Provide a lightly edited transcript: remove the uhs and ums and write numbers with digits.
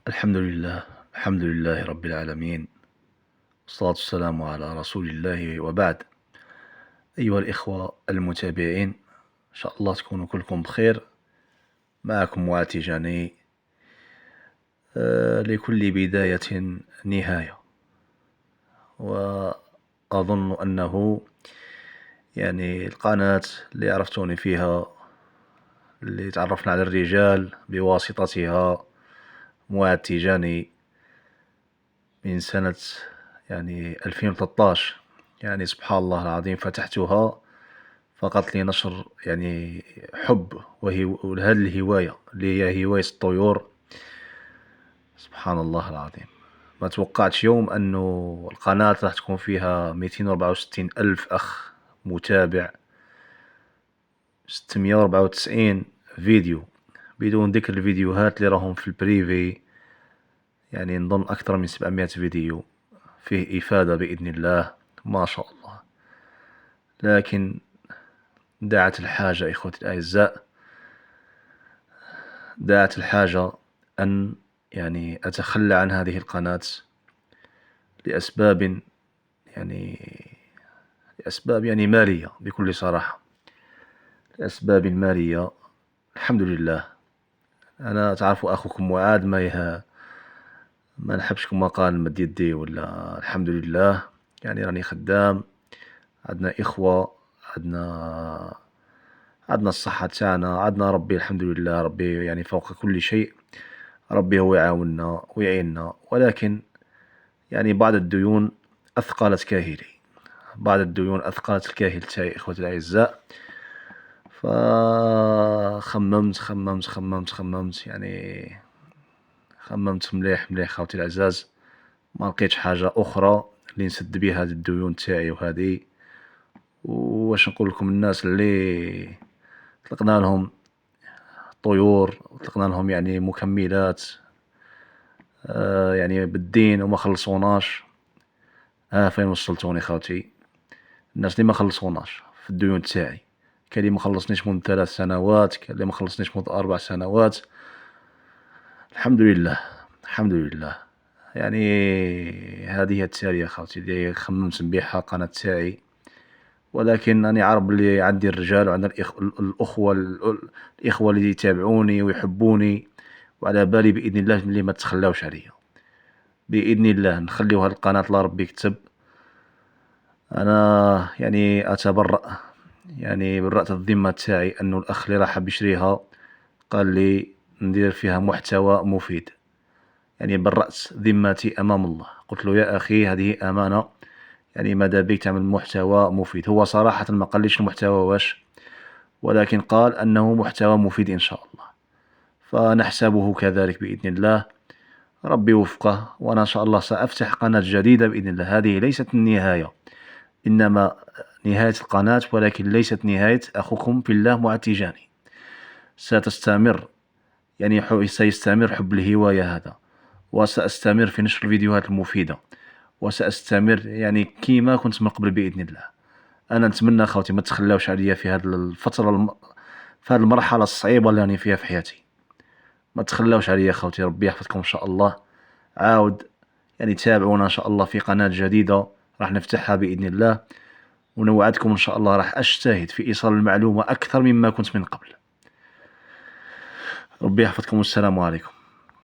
الحمد لله. الحمد لله رب العالمين، والصلاة والسلام على رسول الله، وبعد. أيها الإخوة المتابعين، إن شاء الله تكونوا كلكم بخير. معكم معاذ تيجاني. لكل بداية نهاية، وأظن أنه القناة اللي عرفتوني فيها، اللي تعرفنا على الرجال بواسطتها، معاذ تيجاني، من سنة 2013. سبحان الله العظيم، فتحتها فقط لنشر حب وهذه الهواية اللي هي هواية الطيور. سبحان الله العظيم، ما توقعتش يوم أنه القناة راح تكون فيها 264 ألف أخ متابع، 694 فيديو، بدون ذكر الفيديوهات اللي راهم في البريفي. نظن أكثر من 700 فيديو فيه إفادة بإذن الله، ما شاء الله. لكن دعت الحاجة إخوتي الأعزاء، دعت الحاجة أن أتخلى عن هذه القناة لأسباب لأسباب مالية، بكل صراحة، لأسباب مالية. الحمد لله. أنا تعرفوا أخوكم معاذ، ما نحبش كما قال مد يدي ولا. الحمد لله، راني خدام، عندنا إخوة، عندنا الصحة تاعنا، عندنا ربي الحمد لله. ربي فوق كل شيء، ربي هو يعاوننا ويعيننا. ولكن بعض الديون أثقلت كاهلي، بعض الديون أثقلت الكاهل تاعي إخوتي الأعزاء. فخممت خممت خممت خممت خممت مليح مليح خوتي العزاز، ما لقيتش حاجة أخرى اللي نسد بها هذه الديون تاعي. وهذه واش نقول لكم، الناس اللي طلقنا لهم طيور، طلقنا لهم مكملات بالدين وما خلصوناش. فين وصلتوني خوتي؟ الناس اللي ما خلصوناش في الديون تاعي، كاين اللي ما خلصنيش منذ 3 سنوات، كاين اللي ما خلصنيش منذ 4 سنوات. الحمد لله، الحمد لله. هذه هي التالية خوتي اللي خممت نبيعها القناة تاعي. ولكن أنا عارف بلي عندي الرجال وعندنا الإخوة اللي يتابعوني ويحبوني، وعلى بالي بإذن الله اللي ما تخلاوش عليا، بإذن الله نخليوها القناة لا ربي يكتب. أنا أتبرأ، برأت الذمة تاعي أنه الأخ اللي راح بيشريها قال لي ندير فيها محتوى مفيد. برأت ذمتي أمام الله، قلت له يا أخي هذه أمانة، ماذا بيك تعمل محتوى مفيد. هو صراحة ما قاليش المحتوى واش، ولكن قال أنه محتوى مفيد إن شاء الله، فنحسبه كذلك بإذن الله. ربي وفقه، وأنا إن شاء الله سأفتح قناة جديدة بإذن الله. هذه ليست النهاية، إنما نهاية القناة، ولكن ليست نهاية أخوكم في الله معاذ تيجاني. ستستمر، سيستمر حب الهواية هذا، وسأستمر في نشر الفيديوهات المفيدة، وسأستمر كيما كنت من قبل بإذن الله. أنا نتمنى خوتي ما تخلاوش عليا في هذه الفترة، في هذه المرحلة الصعيبة اللي راني فيها في حياتي. ما تخلاوش عليا خوتي، ربي يحفظكم إن شاء الله. عاود تابعونا إن شاء الله في قناة جديدة راح نفتحها بإذن الله، ونوعدكم إن شاء الله راح أجتهد في إيصال المعلومة أكثر مما كنت من قبل. ربي يحفظكم والسلام عليكم.